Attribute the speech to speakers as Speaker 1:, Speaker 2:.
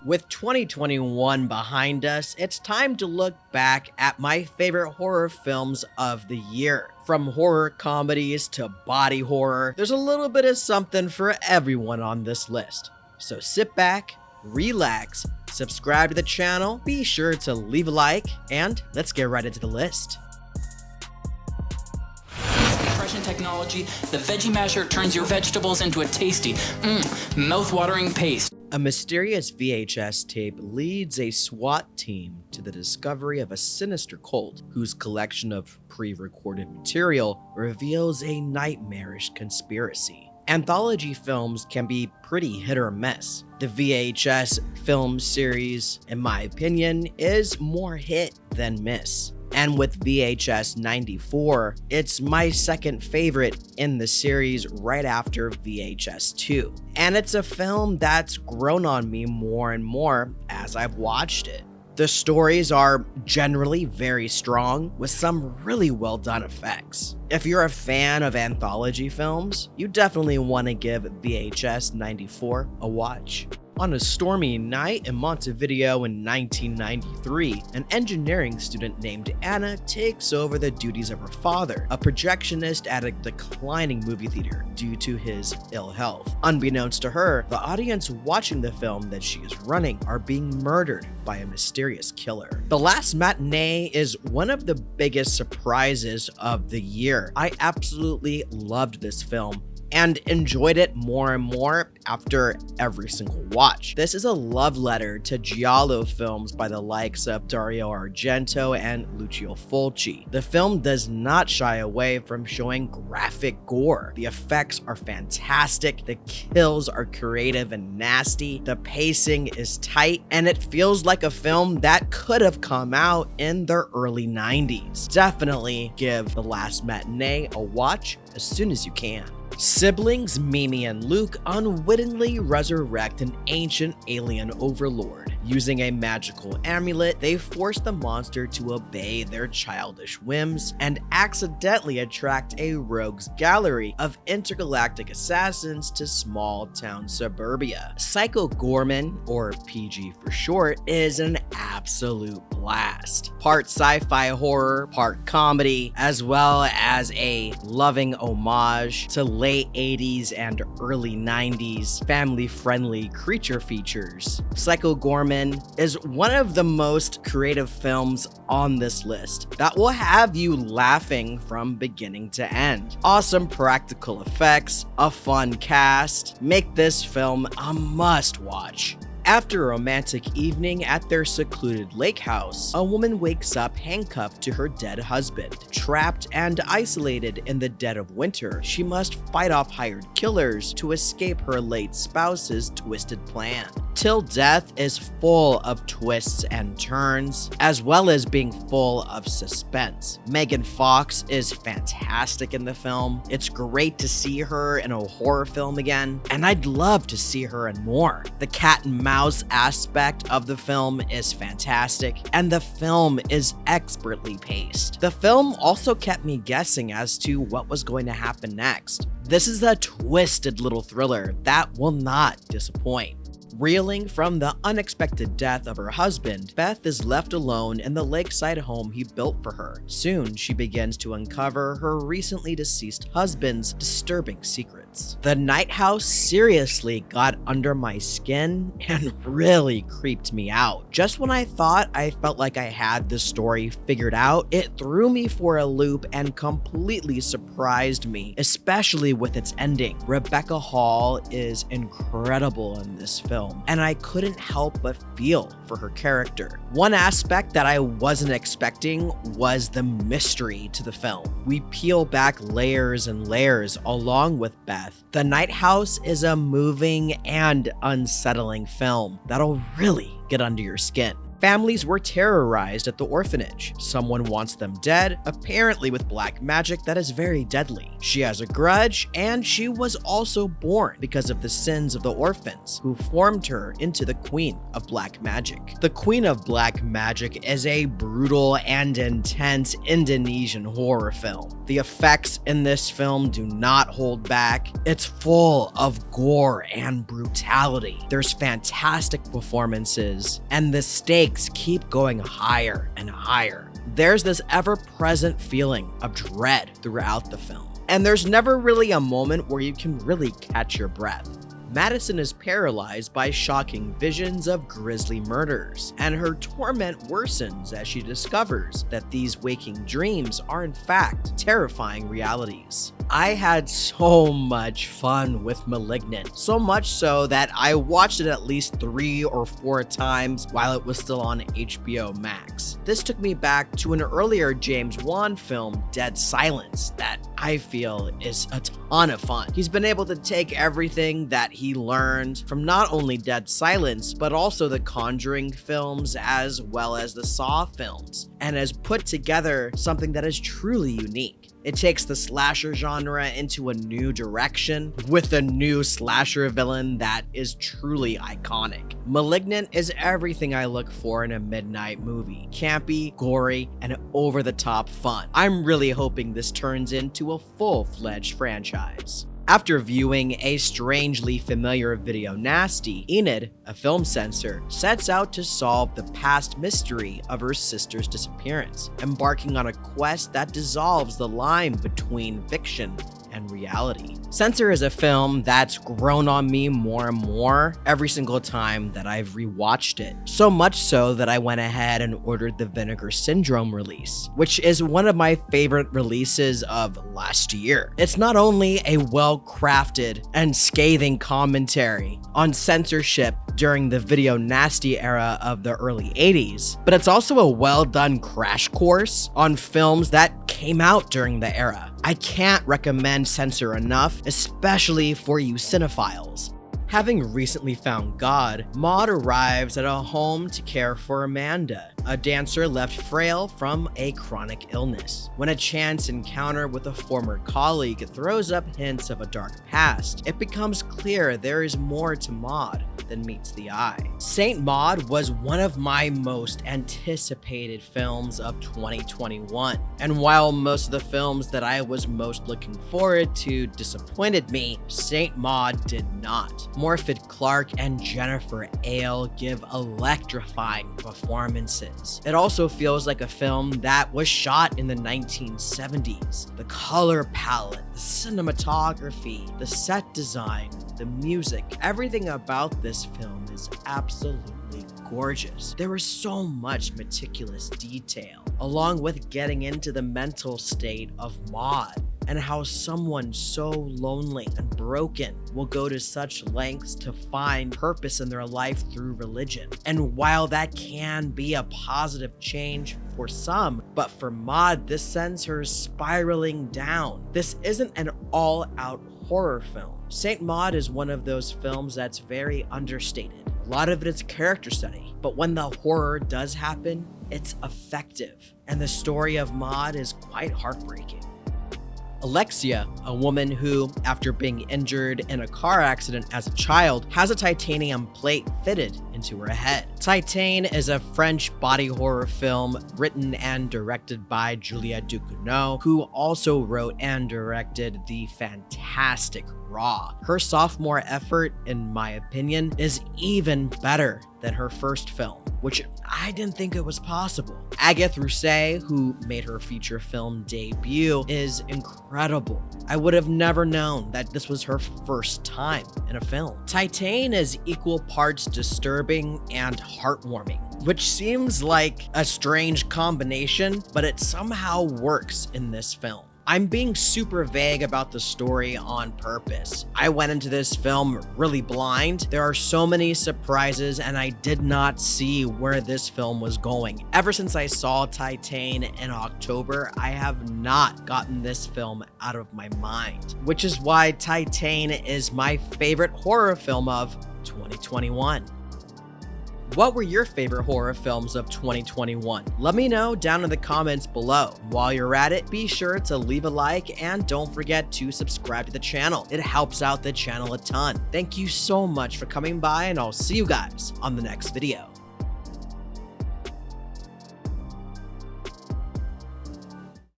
Speaker 1: With 2021 behind us, it's time to look back at my favorite horror films of the year. From horror comedies to body horror, there's a little bit of something for everyone on this list. So sit back, relax, subscribe to the channel, be sure to leave a like, and let's get right into the list.
Speaker 2: Technology, the Veggie Masher turns your vegetables into a tasty, mouth-watering paste.
Speaker 1: A mysterious VHS tape leads a SWAT team to the discovery of a sinister cult whose collection of pre-recorded material reveals a nightmarish conspiracy. Anthology films can be pretty hit or miss. The VHS film series, in my opinion, is more hit than miss. And with VHS 94, it's my second favorite in the series right after VHS 2. And it's a film that's grown on me more and more as I've watched it. The stories are generally very strong with some really well done effects. If you're a fan of anthology films, you definitely want to give VHS 94 a watch. On a stormy night in Montevideo in 1993, an engineering student named Anna takes over the duties of her father, a projectionist at a declining movie theater due to his ill health. Unbeknownst to her, the audience watching the film that she is running are being murdered by a mysterious killer. The Last Matinee is one of the biggest surprises of the year. I absolutely loved this film and enjoyed it more and more after every single watch. This is a love letter to giallo films by the likes of Dario Argento and Lucio Fulci. The film does not shy away from showing graphic gore. The effects are fantastic, the kills are creative and nasty, the pacing is tight, and it feels like a film that could have come out in the early 90s. Definitely give The Last Matinee a watch as soon as you can. Siblings Mimi and Luke unwittingly resurrect an ancient alien overlord. Using a magical amulet, they force the monster to obey their childish whims and accidentally attract a rogues gallery of intergalactic assassins to small-town suburbia. Psycho Goreman, or PG for short, is an absolute blast. Part sci-fi horror, part comedy, as well as a loving homage to late 80s and early 90s family-friendly creature features. Psycho Goreman is one of the most creative films on this list that will have you laughing from beginning to end. Awesome practical effects, a fun cast, make this film a must-watch. After a romantic evening at their secluded lake house, a woman wakes up handcuffed to her dead husband. Trapped and isolated in the dead of winter, she must fight off hired killers to escape her late spouse's twisted plan. Till Death is full of twists and turns, as well as being full of suspense. Megan Fox is fantastic in the film. It's great to see her in a horror film again, and I'd love to see her in more. The cat and mouse aspect of the film is fantastic, and the film is expertly paced. The film also kept me guessing as to what was going to happen next. This is a twisted little thriller that will not disappoint. Reeling from the unexpected death of her husband, Beth is left alone in the lakeside home he built for her. Soon, she begins to uncover her recently deceased husband's disturbing secrets. The Night House seriously got under my skin and really creeped me out. Just when I thought I felt like I had the story figured out, it threw me for a loop and completely surprised me, especially with its ending. Rebecca Hall is incredible in this film, and I couldn't help but feel for her character. One aspect that I wasn't expecting was the mystery to the film. We peel back layers and layers along with Beth. The Night House is a moving and unsettling film that'll really get under your skin. Families were terrorized at the orphanage. Someone wants them dead, apparently with black magic that is very deadly. She has a grudge, and she was also born because of the sins of the orphans, who formed her into the Queen of Black Magic. The Queen of Black Magic is a brutal and intense Indonesian horror film. The effects in this film do not hold back. It's full of gore and brutality. There's fantastic performances, and the stakes keep going higher and higher. There's this ever-present feeling of dread throughout the film, and there's never really a moment where you can really catch your breath. Madison is paralyzed by shocking visions of grisly murders, and her torment worsens as she discovers that these waking dreams are in fact terrifying realities. I had so much fun with Malignant, so much so that I watched it at least 3 or 4 times while it was still on HBO Max. This took me back to an earlier James Wan film, Dead Silence, that I feel is a ton of fun. He's been able to take everything that he learned from not only Dead Silence, but also the Conjuring films as well as the Saw films, and has put together something that is truly unique. It takes the slasher genre into a new direction with a new slasher villain that is truly iconic. Malignant is everything I look for in a midnight movie. Campy, gory, and over-the-top fun. I'm really hoping this turns into a full-fledged franchise. After viewing a strangely familiar video nasty, Enid, a film censor, sets out to solve the past mystery of her sister's disappearance, embarking on a quest that dissolves the line between fiction and reality. Censor is a film that's grown on me more and more every single time that I've rewatched it. So much so that I went ahead and ordered the Vinegar Syndrome release, which is one of my favorite releases of last year. It's not only a well-crafted and scathing commentary on censorship during the video nasty era of the early 80s, but it's also a well-done crash course on films that came out during the era. I can't recommend Censor enough, especially for you cinephiles. Having recently found God, Maud arrives at a home to care for Amanda, a dancer left frail from a chronic illness. When a chance encounter with a former colleague throws up hints of a dark past, it becomes clear there is more to Maud than meets the eye. Saint Maud was one of my most anticipated films of 2021, and while most of the films that I was most looking forward to disappointed me, Saint Maud did not. Morfydd Clark and Jennifer Ale give electrifying performances. It also feels like a film that was shot in the 1970s. The color palette, the cinematography, the set design, the music, everything about this film is absolutely gorgeous. There was so much meticulous detail, along with getting into the mental state of Maud, and how someone so lonely and broken will go to such lengths to find purpose in their life through religion. And while that can be a positive change for some, but for Maud, this sends her spiraling down. This isn't an all-out horror film. Saint Maud is one of those films that's very understated. A lot of it is character study, but when the horror does happen, it's effective. And the story of Maud is quite heartbreaking. Alexia, a woman who, after being injured in a car accident as a child, has a titanium plate fitted into her head. Titane is a French body horror film written and directed by Julia Ducournau, who also wrote and directed the fantastic Raw. Her sophomore effort, in my opinion, is even better than her first film, which I didn't think it was possible. Agathe Roussey, who made her feature film debut, is incredible. I would have never known that this was her first time in a film. Titane is equal parts disturbing and heartwarming, which seems like a strange combination, but it somehow works in this film. I'm being super vague about the story on purpose. I went into this film really blind. There are so many surprises, and I did not see where this film was going. Ever since I saw Titane in October, I have not gotten this film out of my mind, which is why Titane is my favorite horror film of 2021. What were your favorite horror films of 2021? Let me know down in the comments below. While you're at it, be sure to leave a like and don't forget to subscribe to the channel. It helps out the channel a ton. Thank you so much for coming by, and I'll see you guys on the next video.